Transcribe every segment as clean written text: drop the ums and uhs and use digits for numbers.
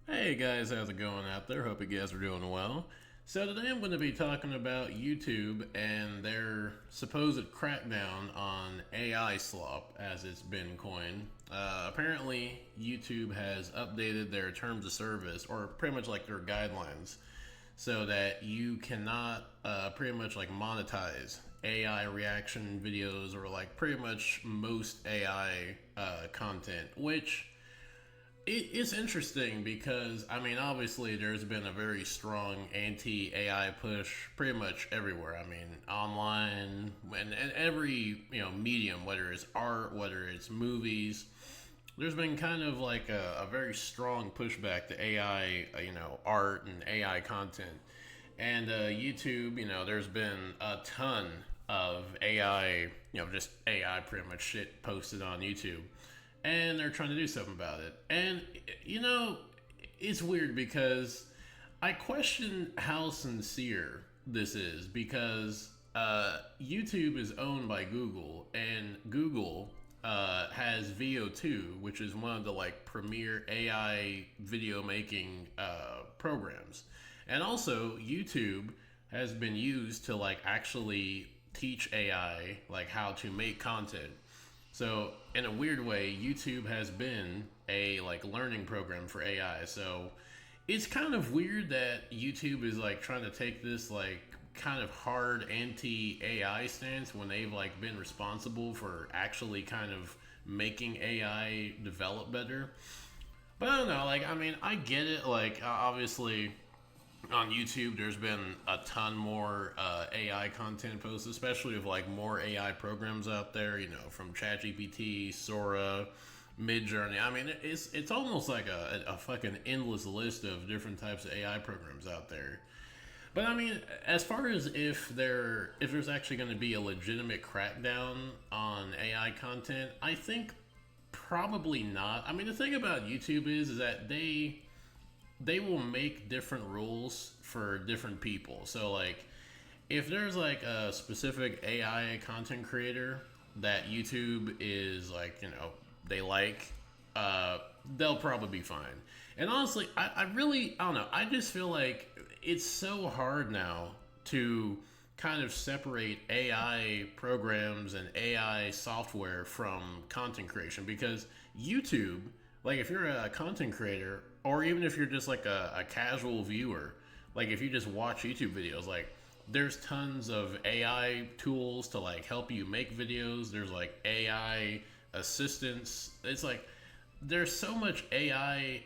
Hey guys, how's it going out there? Hope you guys are doing well. So today I'm going to be talking about YouTube and their supposed crackdown on AI slop, as it's been coined. Apparently, YouTube has updated their terms of service, or pretty much like their guidelines, so that you cannot pretty much like monetize AI reaction videos or like pretty much most AI content, which it's interesting because I mean, obviously, there's been a very strong anti-AI push pretty much everywhere. I mean, online and every medium, whether it's art, whether it's movies. There's been kind of like a very strong pushback to AI, art and AI content. And YouTube, there's been a ton of AI, just AI pretty much shit posted on YouTube, and they're trying to do something about it. And you know, it's weird because I question how sincere this is because YouTube is owned by Google, and Google has VO2, which is one of the like premier AI video making programs, and also YouTube has been used to like actually teach AI like how to make content. So in a weird way, YouTube has been a like learning program for AI. So it's kind of weird that YouTube is like trying to take this like kind of hard anti AI stance when they've like been responsible for actually kind of making AI develop better. But I don't know, like I mean, I get it. Like obviously, on YouTube, there's been a ton more AI content posts, especially with like more AI programs out there. You know, from ChatGPT, Sora, Midjourney. I mean, it's almost like a fucking endless list of different types of AI programs out there. But I mean, as far as if there's actually going to be a legitimate crackdown on AI content, I think probably not. I mean, the thing about YouTube is that they will make different rules for different people. So like if there's like a specific AI content creator that YouTube is like, they like, uh, they'll probably be fine. And honestly, I really, I don't know. I just feel like it's so hard now to kind of separate AI programs and AI software from content creation because YouTube, like if you're a content creator or even if you're just like a casual viewer, like if you just watch YouTube videos, like there's tons of AI tools to like help you make videos. There's like AI assistants. It's like there's so much AI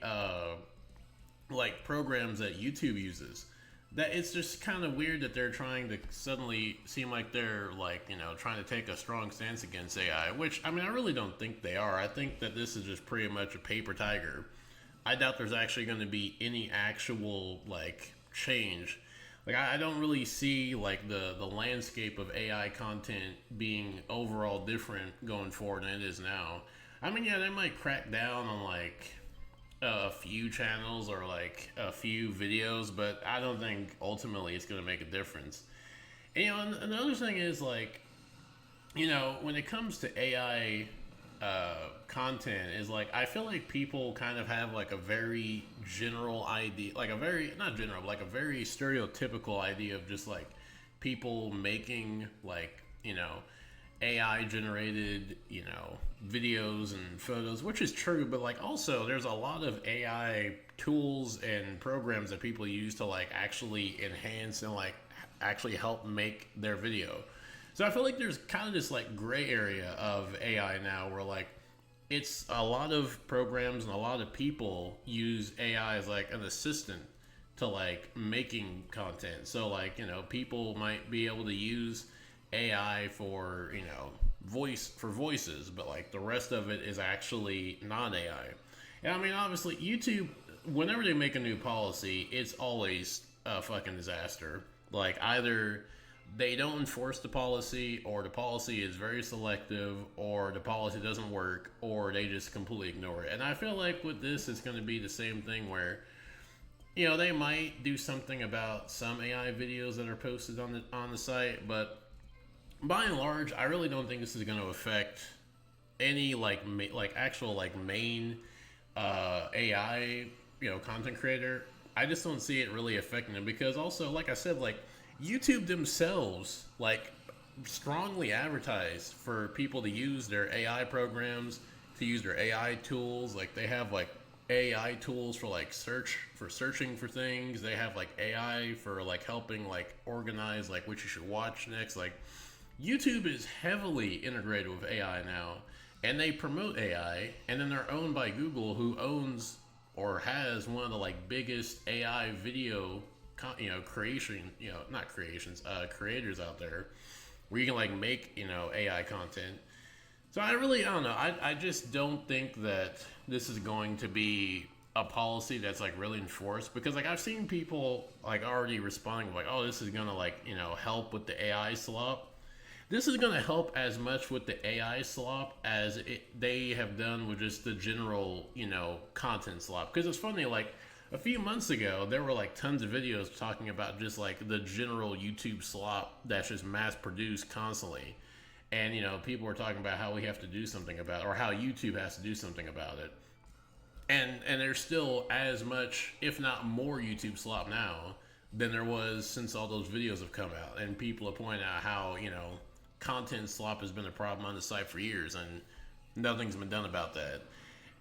like programs that YouTube uses that it's just kind of weird that they're trying to suddenly seem like they're like trying to take a strong stance against AI, which I mean I really don't think they are. I think that this is just pretty much a paper tiger. I doubt there's actually going to be any actual like change. Like I don't really see like the landscape of AI content being overall different going forward than it is now. I mean, yeah, they might crack down on like a few channels or like a few videos, but I don't think ultimately it's going to make a difference. And, and another thing is like, when it comes to AI content, is like I feel like people kind of have like a very general idea, like a very not general, but like a very stereotypical idea of just like people making like AI generated, videos and photos, which is true, but like also there's a lot of AI tools and programs that people use to like actually enhance and like actually help make their video. So I feel like there's kind of this like gray area of AI now where like it's a lot of programs and a lot of people use AI as like an assistant to like making content. So like, people might be able to use AI for, voices, but like the rest of it is actually not AI. And I mean, obviously, YouTube, whenever they make a new policy, it's always a fucking disaster. Like either they don't enforce the policy, or the policy is very selective, or the policy doesn't work, or they just completely ignore it. And I feel like with this, it's going to be the same thing where they might do something about some AI videos that are posted on the site, but by and large, I really don't think this is going to affect any like actual like main AI content creator, I just don't see it really affecting them because also, like I said, like YouTube themselves, like strongly advertise for people to use their AI programs, to use their AI tools. Like they have like AI tools for like searching for things. They have like AI for like helping like organize like what you should watch next. Like YouTube is heavily integrated with AI now, and they promote AI, and then they're owned by Google, who owns or has one of the like biggest AI video, creation, not creations, creators out there, where you can like make AI content. So I don't know. I just don't think that this is going to be a policy that's like really enforced because like I've seen people like already responding like, oh, this is gonna like help with the AI slop. This is gonna help as much with the AI slop as they have done with just the general content slop. Because it's funny, like a few months ago there were like tons of videos talking about just like the general YouTube slop that's just mass produced constantly. And people were talking about how we have to do something about it, or how YouTube has to do something about it. And there's still as much, if not more, YouTube slop now than there was since all those videos have come out. And people have pointed out how content slop has been a problem on the site for years, and nothing's been done about that.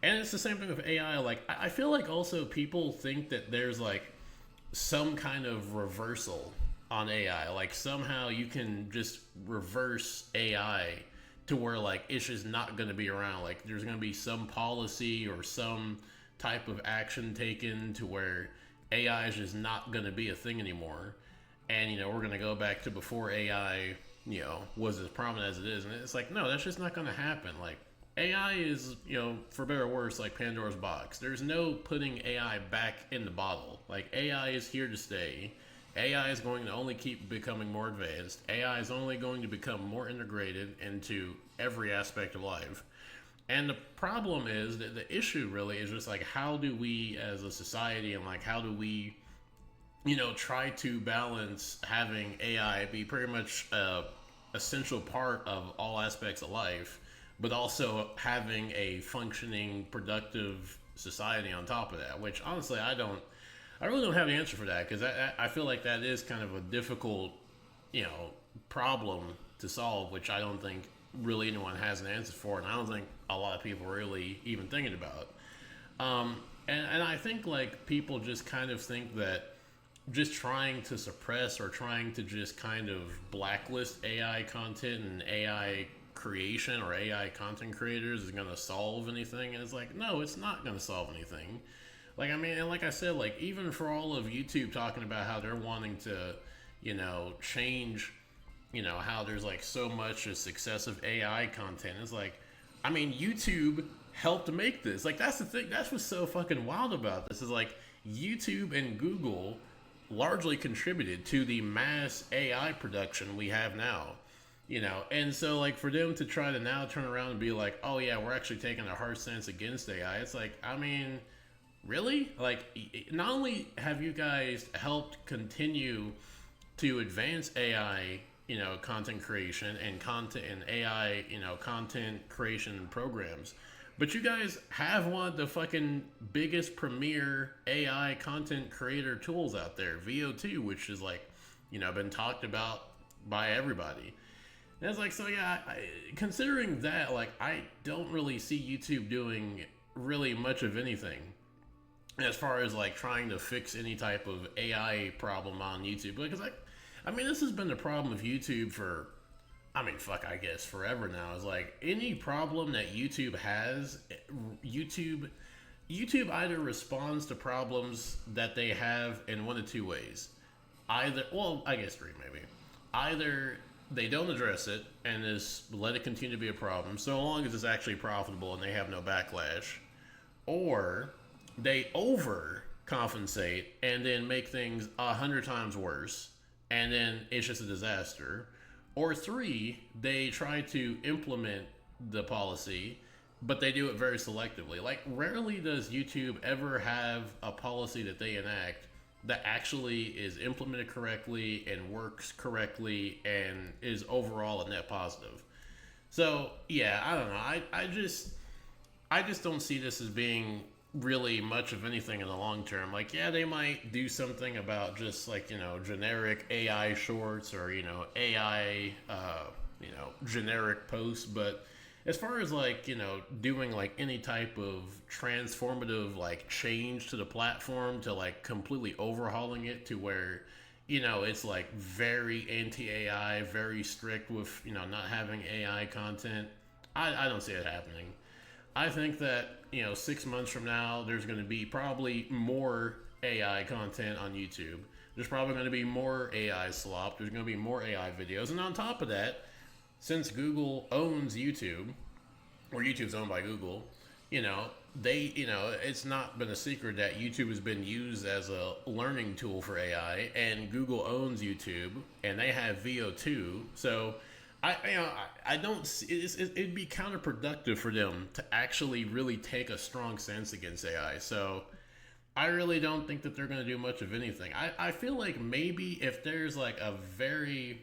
And it's the same thing with AI. Like I feel like also people think that there's like some kind of reversal on AI. Like somehow you can just reverse AI to where like it's just not going to be around. Like there's going to be some policy or some type of action taken to where AI is just not going to be a thing anymore. And we're going to go back to before AI, was as prominent as it is. And it's like, no, that's just not going to happen. Like AI is, for better or worse, like Pandora's box. There's no putting AI back in the bottle. Like AI is here to stay. AI is going to only keep becoming more advanced. AI is only going to become more integrated into every aspect of life. And the problem is that the issue really is just like, how do we as a society and like, how do we, try to balance having AI be pretty much a essential part of all aspects of life, but also having a functioning, productive society on top of that, which honestly, I really don't have the answer for that because I feel like that is kind of a difficult, problem to solve, which I don't think really anyone has an answer for, and I don't think a lot of people are really even thinking about. And I think like people just kind of think that just trying to suppress or trying to just kind of blacklist AI content and AI creation or AI content creators is going to solve anything, and it's like, no, it's not going to solve anything. Like, I mean, and like I said, like, even for all of YouTube talking about how they're wanting to, change, how there's, like, so much success of AI content. It's like, I mean, YouTube helped make this. Like, that's the thing. That's what's so fucking wild about this is, like, YouTube and Google largely contributed to the mass AI production we have now. And so, like, for them to try to now turn around and be like, oh, yeah, we're actually taking a hard stance against AI, it's like, I mean, really? Like, not only have you guys helped continue to advance AI, content creation and content and AI, content creation programs, but you guys have one of the fucking biggest premier AI content creator tools out there, VO2, which is like, been talked about by everybody. And it's like, so yeah, considering that, like, I don't really see YouTube doing really much of anything as far as like trying to fix any type of AI problem on YouTube. Because I mean, this has been the problem of YouTube for, I guess forever now. Is like any problem that YouTube has, YouTube either responds to problems that they have in one of two ways. Either, well, I guess three maybe. Either they don't address it and just let it continue to be a problem, so long as it's actually profitable and they have no backlash, or they overcompensate and then make things 100 times worse, and then it's just a disaster. Or three, they try to implement the policy, but they do it very selectively. Like, rarely does YouTube ever have a policy that they enact that actually is implemented correctly and works correctly and is overall a net positive. So, yeah, I don't know. I just don't see this as being really much of anything in the long term. Like, yeah, they might do something about just like, generic AI shorts or, AI, generic posts. But as far as like, doing like any type of transformative like change to the platform to like completely overhauling it to where, it's like very anti AI, very strict with, not having AI content, I don't see it happening. I think that 6 months from now, there's going to be probably more AI content on YouTube. There's probably going to be more AI slop. There's going to be more AI videos, and on top of that, since Google owns YouTube, or YouTube's owned by Google, it's not been a secret that YouTube has been used as a learning tool for AI, and Google owns YouTube, and they have VO2, so I don't see it'd be counterproductive for them to actually really take a strong stance against AI. So I really don't think that they're going to do much of anything. I feel like maybe if there's like a very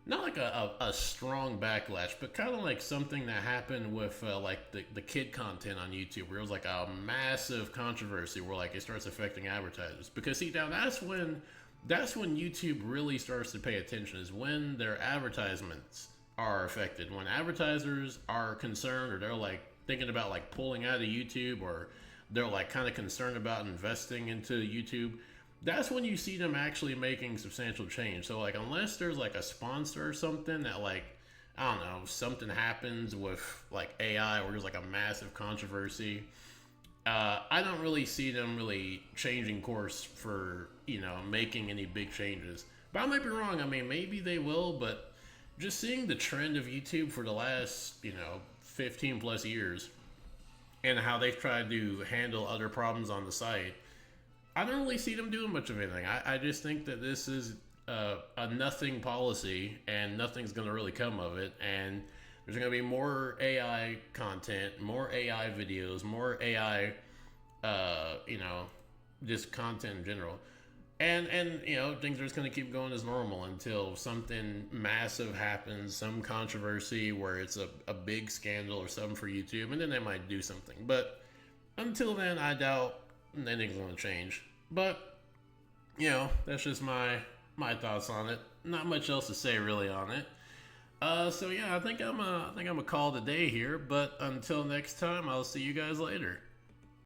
not like a strong backlash, but kind of like something that happened with like the kid content on YouTube, where it was like a massive controversy where like it starts affecting advertisers. Because see, now that's when YouTube really starts to pay attention, is when their advertisements are affected. When advertisers are concerned, or they're like thinking about like pulling out of YouTube, or they're like kind of concerned about investing into YouTube, that's when you see them actually making substantial change. So like unless there's like a sponsor or something that like, I don't know, something happens with like AI or there's like a massive controversy, I don't really see them really changing course for, making any big changes. But I might be wrong. I mean, maybe they will, but just seeing the trend of YouTube for the last, 15 plus years, and how they've tried to handle other problems on the site, I don't really see them doing much of anything. I just think that this is a nothing policy, and nothing's going to really come of it. And there's going to be more AI content, more AI videos, more AI, just content in general. And things are just going to keep going as normal until something massive happens, some controversy where it's a big scandal or something for YouTube, and then they might do something. But until then, I doubt anything's going to change. But that's just my thoughts on it. Not much else to say really on it. So yeah, I think I'm a call today here. But until next time, I'll see you guys later.